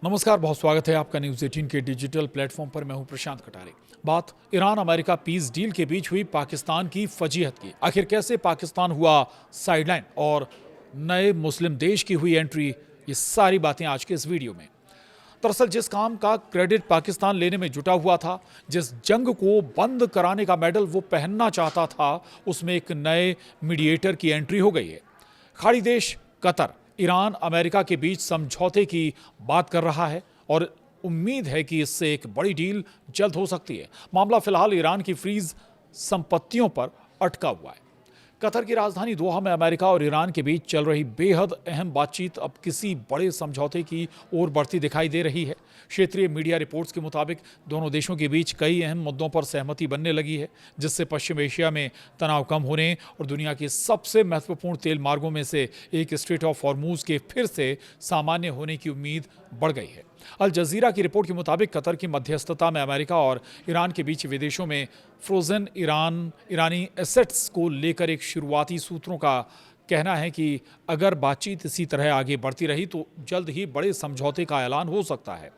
नमस्कार, बहुत स्वागत है आपका न्यूज़ 18 के डिजिटल प्लेटफॉर्म पर। मैं हूं प्रशांत कटारे। बात ईरान अमेरिका पीस डील के बीच हुई पाकिस्तान की फजीहत की। आखिर कैसे पाकिस्तान हुआ साइडलाइन और नए मुस्लिम देश की हुई एंट्री, ये सारी बातें आज के इस वीडियो में। दरअसल जिस काम का क्रेडिट पाकिस्तान लेने में जुटा हुआ था, जिस जंग को बंद कराने का मेडल वो पहनना चाहता था, उसमें एक नए मीडिएटर की एंट्री हो गई है। खाड़ी देश कतर ईरान अमेरिका के बीच समझौते की बात कर रहा है और उम्मीद है कि इससे एक बड़ी डील जल्द हो सकती है। मामला फिलहाल ईरान की फ्रीज संपत्तियों पर अटका हुआ है। कतर की राजधानी दोहा में अमेरिका और ईरान के बीच चल रही बेहद अहम बातचीत अब किसी बड़े समझौते की ओर बढ़ती दिखाई दे रही है। क्षेत्रीय मीडिया रिपोर्ट्स के मुताबिक दोनों देशों के बीच कई अहम मुद्दों पर सहमति बनने लगी है, जिससे पश्चिम एशिया में तनाव कम होने और दुनिया के सबसे महत्वपूर्ण तेल मार्गों में से एक स्ट्रेट ऑफ हॉर्मूज के फिर से सामान्य होने की उम्मीद बढ़ गई है। अल जजीरा की रिपोर्ट के मुताबिक कतर की मध्यस्थता में अमेरिका और ईरान के बीच विदेशों में फ्रोजन ईरानी एसेट्स को लेकर एक शुरुआती सूत्रों का कहना है कि अगर बातचीत इसी तरह आगे बढ़ती रही तो जल्द ही बड़े समझौते का ऐलान हो सकता है।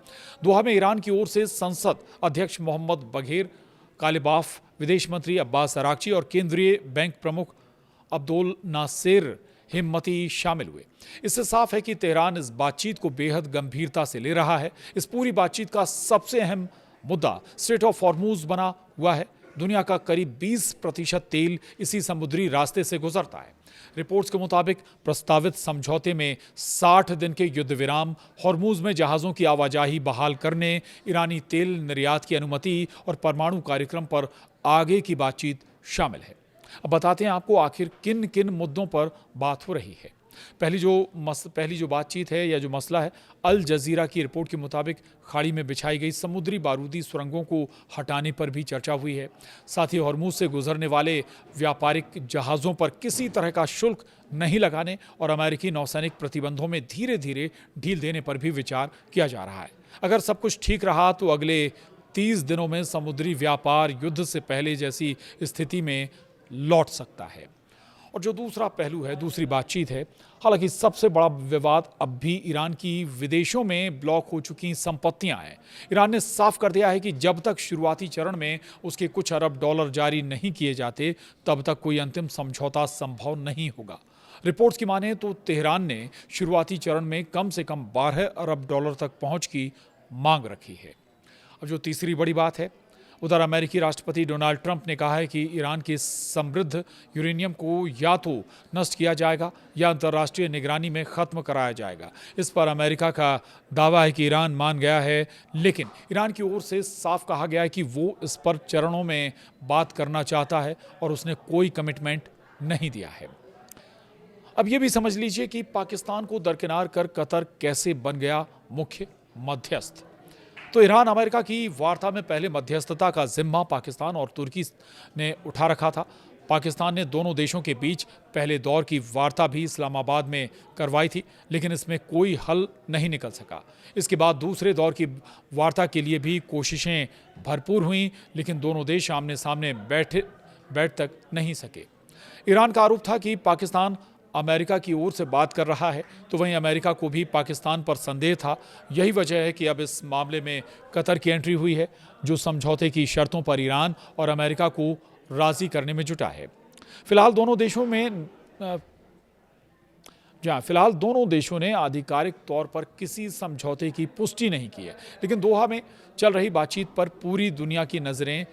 दोहा में ईरान की ओर से संसद अध्यक्ष मोहम्मद बघेर कालिबाफ, विदेश मंत्री अब्बास अराक्ची और केंद्रीय बैंक प्रमुख अब्दुल नासिर हिम्मती शामिल हुए। इससे साफ है कि तेहरान इस बातचीत को बेहद गंभीरता से ले रहा है। इस पूरी बातचीत का सबसे अहम मुद्दा स्ट्रेट ऑफ हॉर्मूज बना हुआ है। दुनिया का करीब 20% तेल इसी समुद्री रास्ते से गुजरता है। रिपोर्ट्स के मुताबिक प्रस्तावित समझौते में 60 दिन के युद्ध विराम, हॉर्मूज में जहाज़ों की आवाजाही बहाल करने, ईरानी तेल निर्यात की अनुमति और परमाणु कार्यक्रम पर आगे की बातचीत शामिल है। अब बताते हैं आपको आखिर किन किन मुद्दों पर बात हो रही है। पहली जो बातचीत है या जो मसला है, अल जजीरा की रिपोर्ट के मुताबिक खाड़ी में बिछाई गई समुद्री बारूदी सुरंगों को हटाने पर भी चर्चा हुई है। साथ ही हॉर्मूज से गुजरने वाले व्यापारिक जहाज़ों पर किसी तरह का शुल्क नहीं लगाने और अमेरिकी नौसैनिक प्रतिबंधों में धीरे धीरे ढील देने पर भी विचार किया जा रहा है। अगर सब कुछ ठीक रहा तो अगले 30 दिनों में समुद्री व्यापार युद्ध से पहले जैसी स्थिति में लौट सकता है। और जो दूसरा पहलू है, दूसरी बातचीत है, हालांकि सबसे बड़ा विवाद अब भी ईरान की विदेशों में ब्लॉक हो चुकी संपत्तियां हैं। ईरान ने साफ कर दिया है कि जब तक शुरुआती चरण में उसके कुछ अरब डॉलर जारी नहीं किए जाते, तब तक कोई अंतिम समझौता संभव नहीं होगा। रिपोर्ट्स की माने तो तेहरान ने शुरुआती चरण में कम से कम 12 अरब डॉलर तक पहुंच की मांग रखी है। अब जो तीसरी बड़ी बात है, उधर अमेरिकी राष्ट्रपति डोनाल्ड ट्रंप ने कहा है कि ईरान के समृद्ध यूरेनियम को या तो नष्ट किया जाएगा या अंतर्राष्ट्रीय निगरानी में ख़त्म कराया जाएगा। इस पर अमेरिका का दावा है कि ईरान मान गया है, लेकिन ईरान की ओर से साफ कहा गया है कि वो इस पर चरणों में बात करना चाहता है और उसने कोई कमिटमेंट नहीं दिया है। अब ये भी समझ लीजिए कि पाकिस्तान को दरकिनार कर कतर कैसे बन गया मुख्य मध्यस्थ। तो ईरान अमेरिका की वार्ता में पहले मध्यस्थता का जिम्मा पाकिस्तान और तुर्की ने उठा रखा था। पाकिस्तान ने दोनों देशों के बीच पहले दौर की वार्ता भी इस्लामाबाद में करवाई थी, लेकिन इसमें कोई हल नहीं निकल सका। इसके बाद दूसरे दौर की वार्ता के लिए भी कोशिशें भरपूर हुईं, लेकिन दोनों देश आमने सामने बैठ तक नहीं सके। ईरान का आरोप था कि पाकिस्तान अमेरिका की ओर से बात कर रहा है, तो वहीं अमेरिका को भी पाकिस्तान पर संदेह था। यही वजह है कि अब इस मामले में कतर की एंट्री हुई है, जो समझौते की शर्तों पर ईरान और अमेरिका को राजी करने में जुटा है। फिलहाल दोनों देशों ने आधिकारिक तौर पर किसी समझौते की पुष्टि नहीं की है, लेकिन दोहा में चल रही बातचीत पर पूरी दुनिया की नज़रें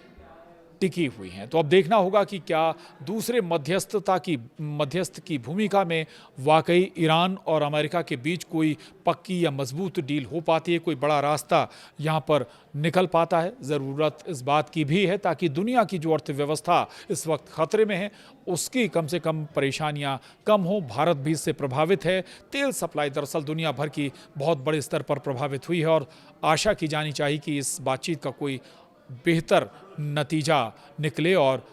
टिकी हुई हैं। तो अब देखना होगा कि क्या दूसरे मध्यस्थ की भूमिका में वाकई ईरान और अमेरिका के बीच कोई पक्की या मजबूत डील हो पाती है, कोई बड़ा रास्ता यहाँ पर निकल पाता है। ज़रूरत इस बात की भी है ताकि दुनिया की जो अर्थव्यवस्था इस वक्त खतरे में है, उसकी कम से कम परेशानियाँ कम हो। भारत भी इससे प्रभावित है। तेल सप्लाई दरअसल दुनिया भर की बहुत बड़े स्तर पर प्रभावित हुई है और आशा की जानी चाहिए कि इस बातचीत का कोई बेहतर नतीजा निकले और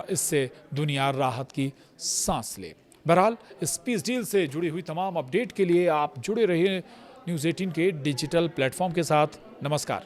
इससे दुनिया राहत की सांस ले। बहरहाल इस पीस डील से जुड़ी हुई तमाम अपडेट के लिए आप जुड़े रहिए न्यूज़ 18 के डिजिटल प्लेटफॉर्म के साथ। नमस्कार।